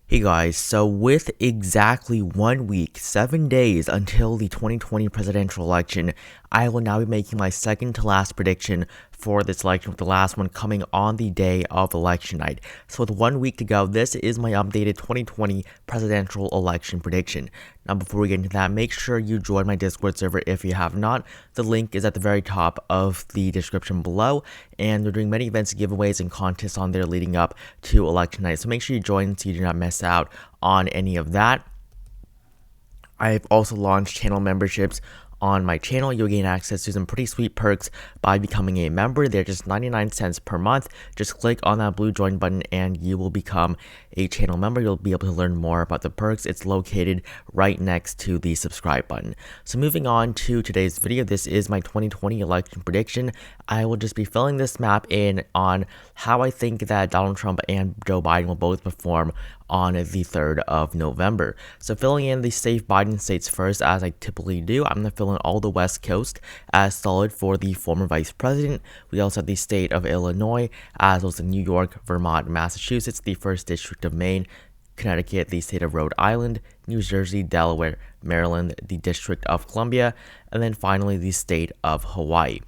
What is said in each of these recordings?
Hey guys, so with exactly 1 week, 7 days until the 2020 presidential election, I will now be making my second to last prediction for this election, with the last one coming on the day of election night. So with 1 week to go, this is my updated 2020 presidential election prediction. Now before we get into that, make sure you join my Discord server if you have not. The link is at the very top of the description below, and they're doing many events, giveaways, and contests on there leading up to election night. So make sure you join so you do not miss out on any of that. I've also launched channel memberships on my channel. You'll gain access to some pretty sweet perks by becoming a member. They're just 99 cents per month. Just click on that blue join button and you will become a channel member. You'll be able to learn more about the perks. It's located right next to the subscribe button. So moving on to today's video, this is my 2020 election prediction. I will just be filling this map in on how I think that Donald Trump and Joe Biden will both perform on the 3rd of November. So filling in the safe Biden states first, as I typically do, I'm going to fill in all the West Coast as solid for the former vice president. We also have the state of Illinois, as well as New York, Vermont, Massachusetts, the 1st District of Maine, Connecticut, the state of Rhode Island, New Jersey, Delaware, Maryland, the District of Columbia, and then finally the state of Hawaii.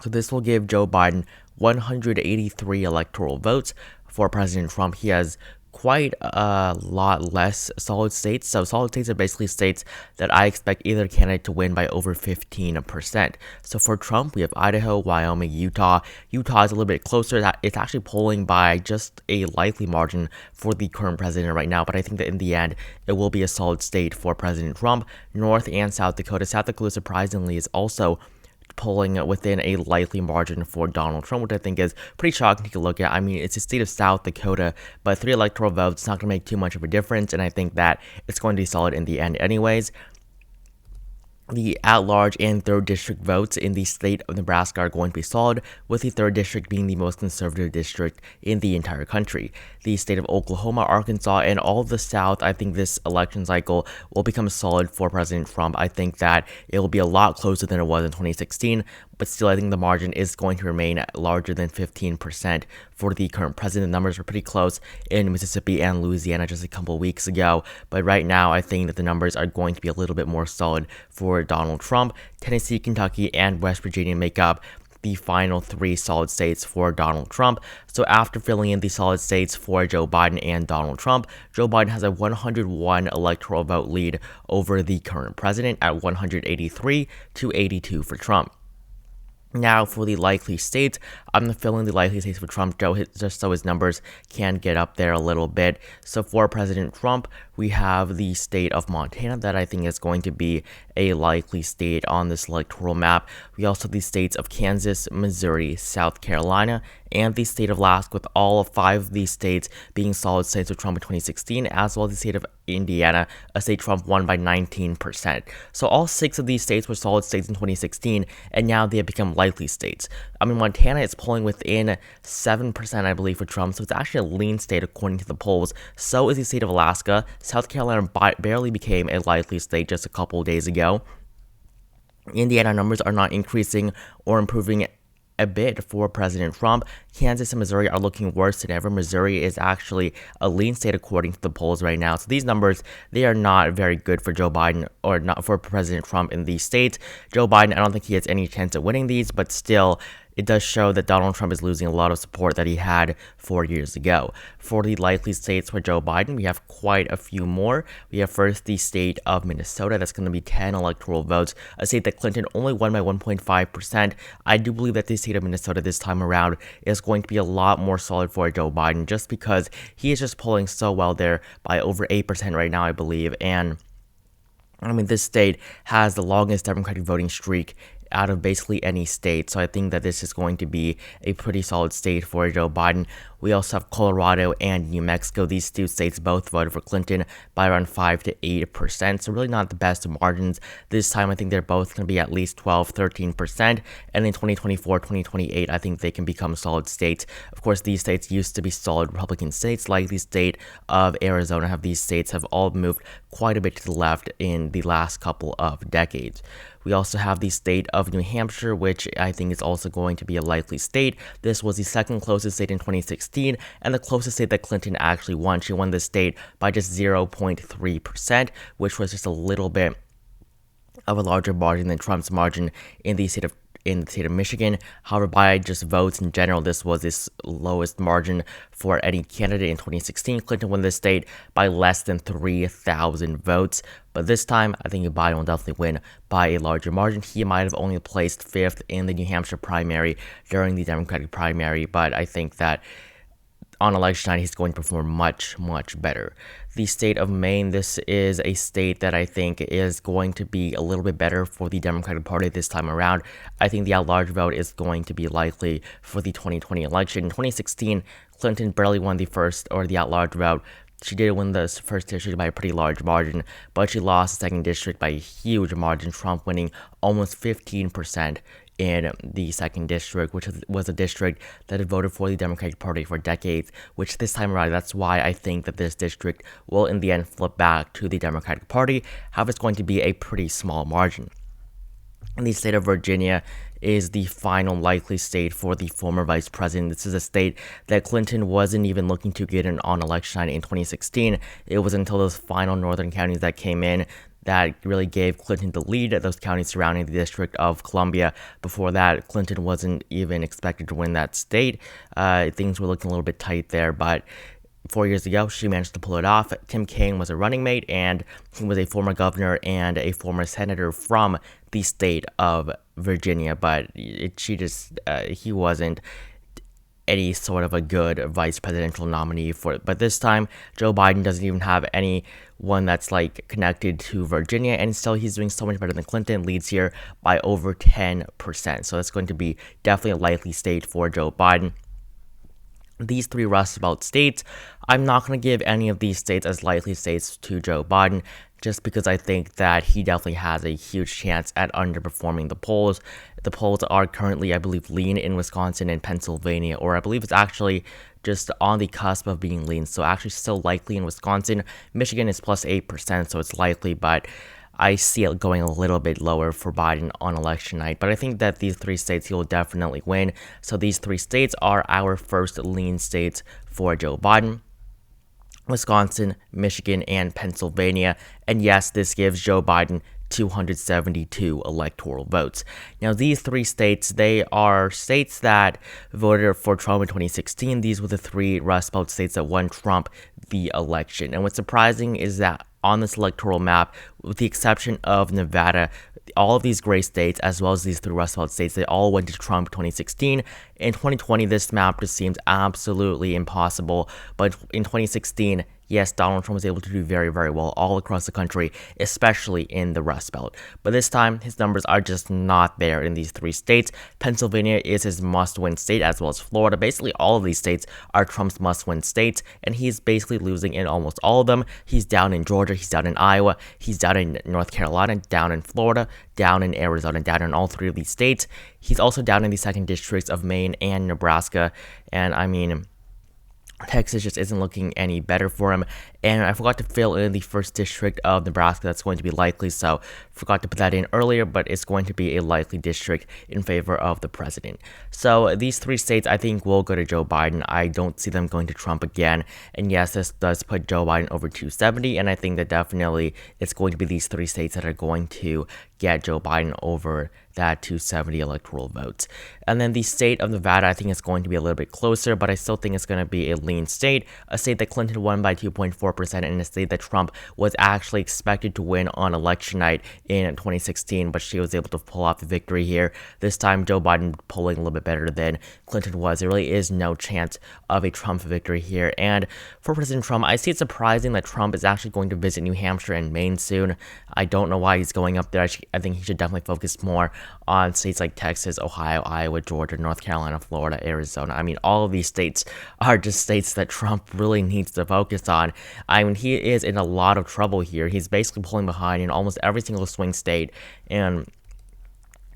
So this will give Joe Biden 183 electoral votes. For President Trump, he has quite a lot less solid states. So solid states are basically states that I expect either candidate to win by over 15%. So for Trump, we have Idaho, Wyoming, Utah. Utah is a little bit closer. It's actually polling by just a likely margin for the current president right now, but I think that in the end, it will be a solid state for President Trump. North and South Dakota. South Dakota, surprisingly, is also polling within a likely margin for Donald Trump, which I think is pretty shocking to look at. I mean, it's the state of South Dakota, but 3 electoral votes, not going to make too much of a difference, and I think that it's going to be solid in the end anyways. The at-large and 3rd district votes in the state of Nebraska are going to be solid, with the 3rd district being the most conservative district in the entire country. The state of Oklahoma, Arkansas, and all of the South, I think this election cycle will become solid for President Trump. I think that it will be a lot closer than it was in 2016, but still I think the margin is going to remain larger than 15% for the current president. The numbers were pretty close in Mississippi and Louisiana just a couple of weeks ago, but right now I think that the numbers are going to be a little bit more solid for Donald Trump. Tennessee, Kentucky, and West Virginia make up the final 3 solid states for Donald Trump. So after filling in the solid states for Joe Biden and Donald Trump, Joe Biden has a 101 electoral vote lead over the current president at 183 to 82 for Trump. Now for the likely states, I'm going to fill in the likely states for Trump, just so his numbers can get up there a little bit. So for President Trump, we have the state of Montana that I think is going to be a likely state on this electoral map. We also have the states of Kansas, Missouri, South Carolina, and the state of Alaska, with all 5 of these states being solid states with Trump in 2016, as well as the state of Indiana, a state Trump won by 19%. So all 6 of these states were solid states in 2016, and now they have become likely states. I mean, Montana is polling within 7%, I believe, for Trump, so it's actually a lean state according to the polls. So is the state of Alaska. South Carolina barely became a likely state just a couple days ago. Indiana numbers are not increasing or improving a bit for President Trump. Kansas and Missouri are looking worse than ever. Missouri is actually a lean state according to the polls right now. So these numbers, they are not very good for Joe Biden, or not for President Trump in these states. Joe Biden, I don't think he has any chance of winning these, but still, it does show that Donald Trump is losing a lot of support that he had 4 years ago. For the likely states for Joe Biden, we have quite a few more. We have first the state of Minnesota. That's going to be 10 electoral votes, a state that Clinton only won by 1.5%. I do believe that the state of Minnesota this time around is going to be a lot more solid for Joe Biden, just because he is just polling so well there by over 8% right now, I believe. And I mean, this state has the longest Democratic voting streak out of basically any state, so I think that this is going to be a pretty solid state for Joe Biden. We also have Colorado and New Mexico. These 2 states both voted for Clinton by around 5 to 8%, so really not the best margins. This time, I think they're both going to be at least 12-13%, and in 2024, 2028, I think they can become solid states. Of course, these states used to be solid Republican states, like the state of Arizona. These states have all moved quite a bit to the left in the last couple of decades. We also have the state of New Hampshire, which I think is also going to be a likely state. This was the second closest state in 2016. 2016, and the closest state that Clinton actually won. She won the state by just 0.3%, which was just a little bit of a larger margin than Trump's margin in the state of Michigan. However, by just votes in general, this was his lowest margin for any candidate in 2016. Clinton won the state by less than 3,000 votes. But this time, I think Biden will definitely win by a larger margin. He might have only placed 5th in the New Hampshire primary during the Democratic primary, but I think that on election night, he's going to perform much, much better. The state of Maine, this is a state that I think is going to be a little bit better for the Democratic Party this time around. I think the at-large vote is going to be likely for the 2020 election. In 2016, Clinton barely won the first or the at-large vote. She did win the first district by a pretty large margin, but she lost the second district by a huge margin, Trump winning almost 15% in the second district, which was a district that had voted for the Democratic Party for decades, which this time around, that's why I think that this district will in the end flip back to the Democratic Party. However, it's going to be a pretty small margin. And the state of Virginia is the final likely state for the former vice president. This is a state that Clinton wasn't even looking to get in on election night in 2016. It was until those final northern counties that came in that really gave Clinton the lead at those counties surrounding the District of Columbia. Before that, Clinton wasn't even expected to win that state. Things were looking a little bit tight there, but 4 years ago, she managed to pull it off. Tim Kaine was a running mate, and he was a former governor and a former senator from the state of Virginia, but he wasn't any sort of a good vice presidential nominee for it. But this time, Joe Biden doesn't even have anyone that's like connected to Virginia, and still he's doing so much better than Clinton, leads here by over 10%. So that's going to be definitely a likely state for Joe Biden. These three Rust Belt states, I'm not going to give any of these states as likely states to Joe Biden, just because I think that he definitely has a huge chance at underperforming the polls. The polls are currently, I believe, lean in Wisconsin and Pennsylvania, or I believe it's actually just on the cusp of being lean, so actually still likely in Wisconsin. Michigan is plus 8%, so it's likely, but I see it going a little bit lower for Biden on election night. But I think that these three states he will definitely win. So these three states are our first lean states for Joe Biden: Wisconsin, Michigan, and Pennsylvania. And yes, this gives Joe Biden 272 electoral votes. Now, these three states, they are states that voted for Trump in 2016. These were the three Rust Belt states that won Trump the election. And what's surprising is that on this electoral map, with the exception of Nevada, all of these gray states, as well as these three Rust Belt states, they all went to Trump in 2016. In 2020, this map just seems absolutely impossible. But in 2016, yes, Donald Trump was able to do very, very well all across the country, especially in the Rust Belt. But this time, his numbers are just not there in these three states. Pennsylvania is his must-win state, as well as Florida. Basically, all of these states are Trump's must-win states, and he's basically losing in almost all of them. He's down in Georgia, he's down in Iowa, he's down in North Carolina, down in Florida, down in Arizona, down in all three of these states. He's also down in the second districts of Maine and Nebraska, and I mean, Texas just isn't looking any better for him. And I forgot to fill in the first district of Nebraska. That's going to be likely, so forgot to put that in earlier, but it's going to be a likely district in favor of the president. So these three states, I think, will go to Joe Biden. I don't see them going to Trump again. And yes, this does put Joe Biden over 270, and I think that definitely it's going to be these three states that are going to get Joe Biden over that 270 electoral votes. And then the state of Nevada, I think it's going to be a little bit closer, but I still think it's going to be a lean state, a state that Clinton won by 2.4%, and a state that Trump was actually expected to win on election night in 2016, but she was able to pull off the victory here. This time, Joe Biden polling a little bit better than Clinton was. There really is no chance of a Trump victory here. And for President Trump, I see it surprising that Trump is actually going to visit New Hampshire and Maine soon. I don't know why he's going up there. I think he should definitely focus more on states like Texas, Ohio, Iowa, Georgia, North Carolina, Florida, Arizona. I mean, all of these states are just states that Trump really needs to focus on. I mean, he is in a lot of trouble here. He's basically pulling behind in almost every single swing state. And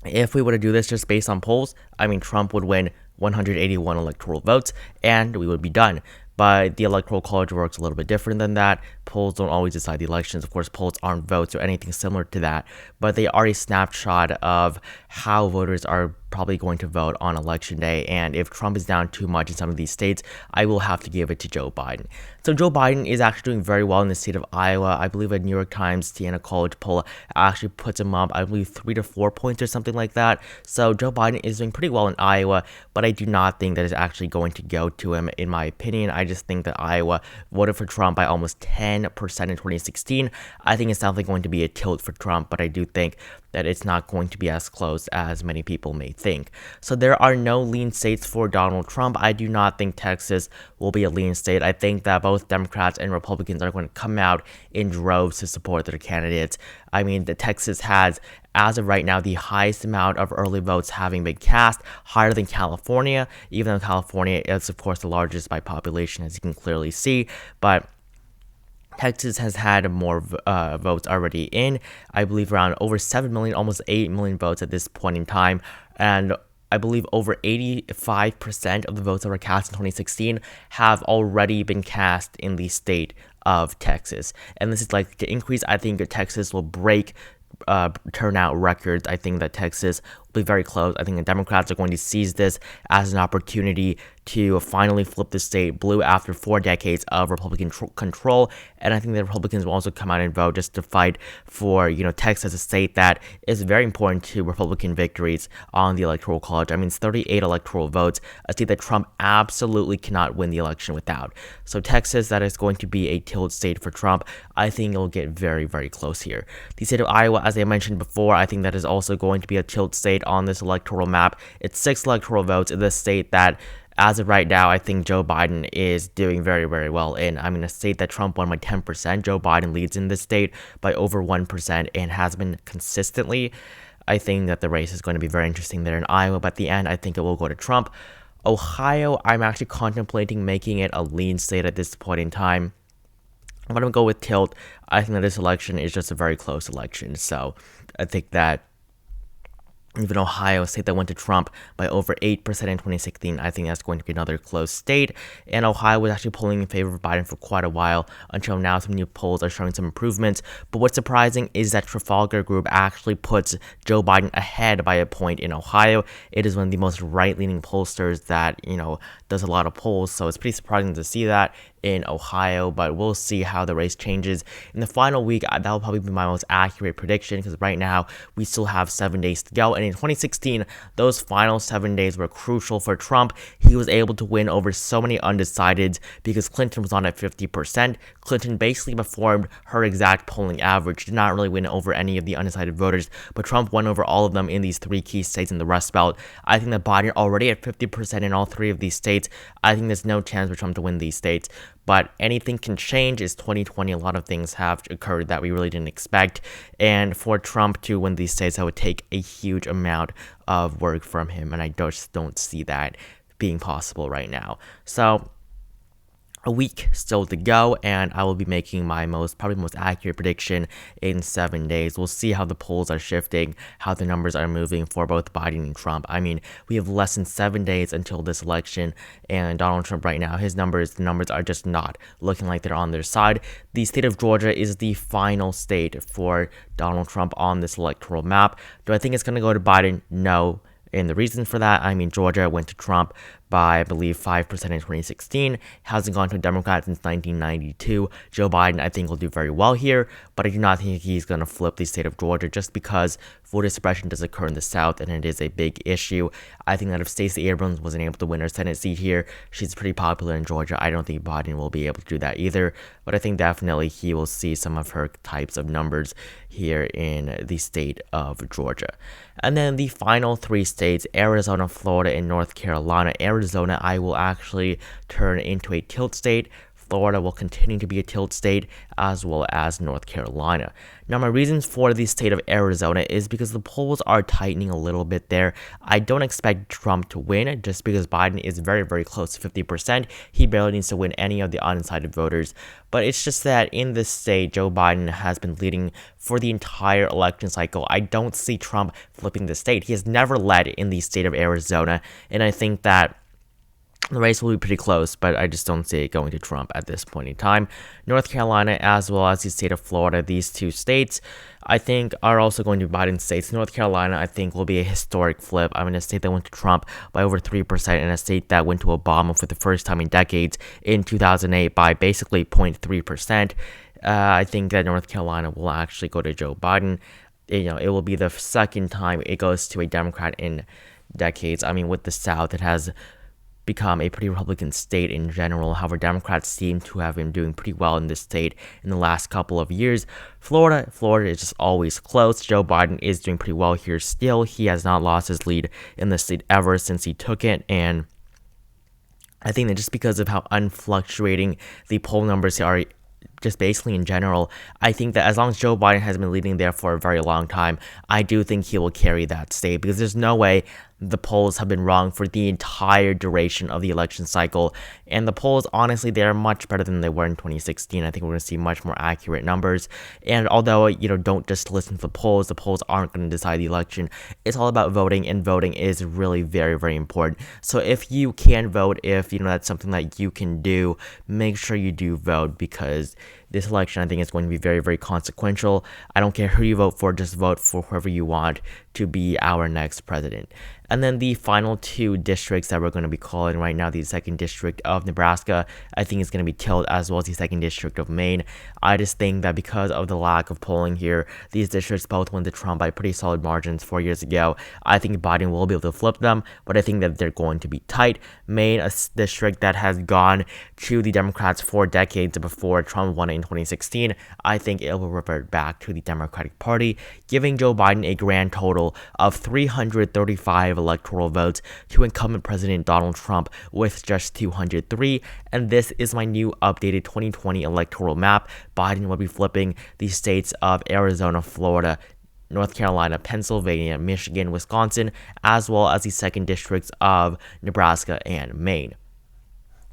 if we were to do this just based on polls, I mean, Trump would win 181 electoral votes and we would be done. But the Electoral College works a little bit different than that. Polls don't always decide the elections. Of course, polls aren't votes or anything similar to that, but they are a snapshot of how voters are probably going to vote on election day. And if Trump is down too much in some of these states, I will have to give it to Joe Biden. So Joe Biden is actually doing very well in the state of Iowa. I believe a New York Times Siena College poll actually puts him up, I believe, 3 to 4 points or something like that. So Joe Biden is doing pretty well in Iowa, but I do not think that is actually going to go to him, in my opinion. I just think that Iowa voted for Trump by almost 10% in 2016. I think it's definitely going to be a tilt for Trump, but I do think that it's not going to be as close as many people may think. So there are no lean states for Donald Trump. I do not think Texas will be a lean state. I think that both Democrats and Republicans are going to come out in droves to support their candidates. I mean, the Texas has, as of right now, the highest amount of early votes having been cast, higher than California, even though California is, of course, the largest by population, as you can clearly see. But Texas has had more votes already in, I believe around over 7 million, almost 8 million votes at this point in time. And I believe over 85% of the votes that were cast in 2016 have already been cast in the state of Texas. And this is likely to increase. I think that Texas will break turnout records. I think that Texas will be very close. I think the Democrats are going to seize this as an opportunity to finally flip the state blue after 4 decades of Republican control. And I think the Republicans will also come out and vote just to fight for, Texas, a state that is very important to Republican victories on the Electoral College. I mean, it's 38 electoral votes, a state that Trump absolutely cannot win the election without. So Texas, that is going to be a tilt state for Trump. I think it'll get very, very close here. The state of Iowa, as I mentioned before, I think that is also going to be a tilt state on this electoral map. It's 6 electoral votes in this state that, as of right now, I think Joe Biden is doing very, very well in. I mean, a state that Trump won by 10%, Joe Biden leads in this state by over 1% and has been consistently. I think that the race is going to be very interesting there in Iowa, but at the end, I think it will go to Trump. Ohio, I'm actually contemplating making it a lean state at this point in time. I'm going to go with tilt. I think that this election is just a very close election, so I think that even Ohio, a state that went to Trump by over 8% in 2016, I think that's going to be another close state. And Ohio was actually polling in favor of Biden for quite a while, until now some new polls are showing some improvements. But what's surprising is that Trafalgar Group actually puts Joe Biden ahead by a point in Ohio. It is one of the most right-leaning pollsters that, does a lot of polls, so it's pretty surprising to see that in Ohio, but we'll see how the race changes. In the final week, that will probably be my most accurate prediction, because right now, we still have 7 days to go, and in 2016, those final 7 days were crucial for Trump. He was able to win over so many undecideds because Clinton was on at 50%. Clinton basically performed her exact polling average, did not really win over any of the undecided voters, but Trump won over all of them in these 3 key states in the Rust Belt. I think that Biden already at 50% in all 3 of these states. I think there's no chance for Trump to win these states. But anything can change. It's 2020. A lot of things have occurred that we really didn't expect. And for Trump to win these states, that would take a huge amount of work from him. And I just don't see that being possible right now. So a week still to go, and I will be making my probably most accurate prediction in 7 days. We'll see how the polls are shifting, how the numbers are moving for both Biden and Trump. I mean, we have less than 7 days until this election, and Donald Trump right now, the numbers are just not looking like they're on their side. The state of Georgia is the final state for Donald Trump on this electoral map. Do I think it's going to go to Biden? No. And the reason for that, I mean, Georgia went to Trump by, I believe, 5% in 2016. Hasn't gone to a Democrat since 1992. Joe Biden, I think, will do very well here, but I do not think he's going to flip the state of Georgia just because voter suppression does occur in the South, and it is a big issue. I think that if Stacey Abrams wasn't able to win her Senate seat here, she's pretty popular in Georgia. I don't think Biden will be able to do that either, but I think definitely he will see some of her types of numbers here in the state of Georgia. And then the final 3 states, Arizona, Florida, and North Carolina. Arizona, I will actually turn into a tilt state. Florida will continue to be a tilt state, as well as North Carolina. Now, my reasons for the state of Arizona is because the polls are tightening a little bit there. I don't expect Trump to win just because Biden is very, very close to 50%. He barely needs to win any of the undecided voters. But it's just that in this state, Joe Biden has been leading for the entire election cycle. I don't see Trump flipping the state. He has never led in the state of Arizona, and I think that The race will be pretty close, but I just don't see it going to Trump at this point in time. North Carolina, as well as the state of Florida, these two states, I think, are also going to be Biden states. North Carolina, I think, will be a historic flip. I mean, a state that went to Trump by over 3%, and a state that went to Obama for the first time in decades in 2008 by basically 0.3%. I think that North Carolina will actually go to Joe Biden. It will be the second time it goes to a Democrat in decades. I mean, with the South, it has become a pretty Republican state in general. However, Democrats seem to have been doing pretty well in this state in the last couple of years. Florida is just always close. Joe Biden is doing pretty well here still. He has not lost his lead in the state ever since he took it, and I think that just because of how unfluctuating the poll numbers are, just basically in general, I think that as long as Joe Biden has been leading there for a very long time, I do think he will carry that state, because there's no way the polls have been wrong for the entire duration of the election cycle. And the polls, honestly, they are much better than they were in 2016. I think we're going to see much more accurate numbers. And although, don't just listen to the polls aren't going to decide the election. It's all about voting, and voting is really very, very important. So if you can vote, if, that's something that you can do, make sure you do vote, because this election, I think, is going to be very, very consequential. I don't care who you vote for, just vote for whoever you want to be our next president. And then the final two districts that we're going to be calling right now, the 2nd District of Nebraska, I think is going to be killed, as well as the 2nd District of Maine. I just think that because of the lack of polling here, these districts both went to Trump by pretty solid margins 4 years ago. I think Biden will be able to flip them, but I think that they're going to be tight. Maine, a district that has gone to the Democrats for decades before Trump won it in 2016, I think it will revert back to the Democratic Party, giving Joe Biden a grand total of 335 electoral votes to incumbent President Donald Trump with just 203. And this is my new updated 2020 electoral map. Biden will be flipping the states of Arizona, Florida, North Carolina, Pennsylvania, Michigan, Wisconsin, as well as the 2nd districts of Nebraska and Maine.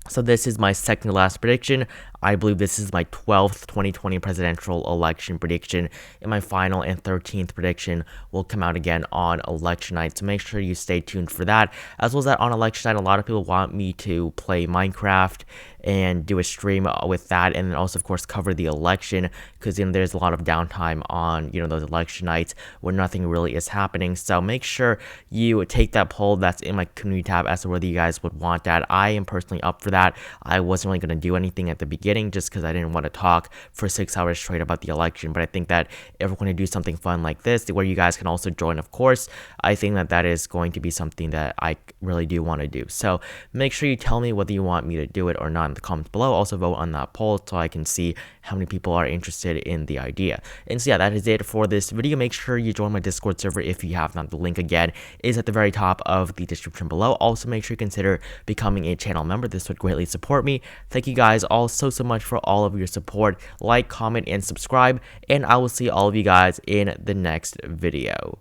So this is my second to last prediction. I believe this is my 12th 2020 presidential election prediction, and my final and 13th prediction will come out again on election night, so make sure you stay tuned for that. As well as that, on election night, a lot of people want me to play Minecraft and do a stream with that, and then also, of course, cover the election, because there's a lot of downtime on those election nights where nothing really is happening. So make sure you take that poll that's in my community tab as to whether you guys would want that. I am personally up for that. I wasn't really going to do anything at the beginning, just because I didn't want to talk for 6 hours straight about the election, but I think that if we're going to do something fun like this, where you guys can also join, of course, I think that that is going to be something that I really do want to do. So make sure you tell me whether you want me to do it or not in the comments below. Also vote on that poll so I can see how many people are interested in the idea. And so yeah, that is it for this video. Make sure you join my Discord server if you have not. The link again is at the very top of the description below. Also make sure you consider becoming a channel member. This would greatly support me. Thank you guys all so much for all of your support. Like, comment, and subscribe, and I will see all of you guys in the next video.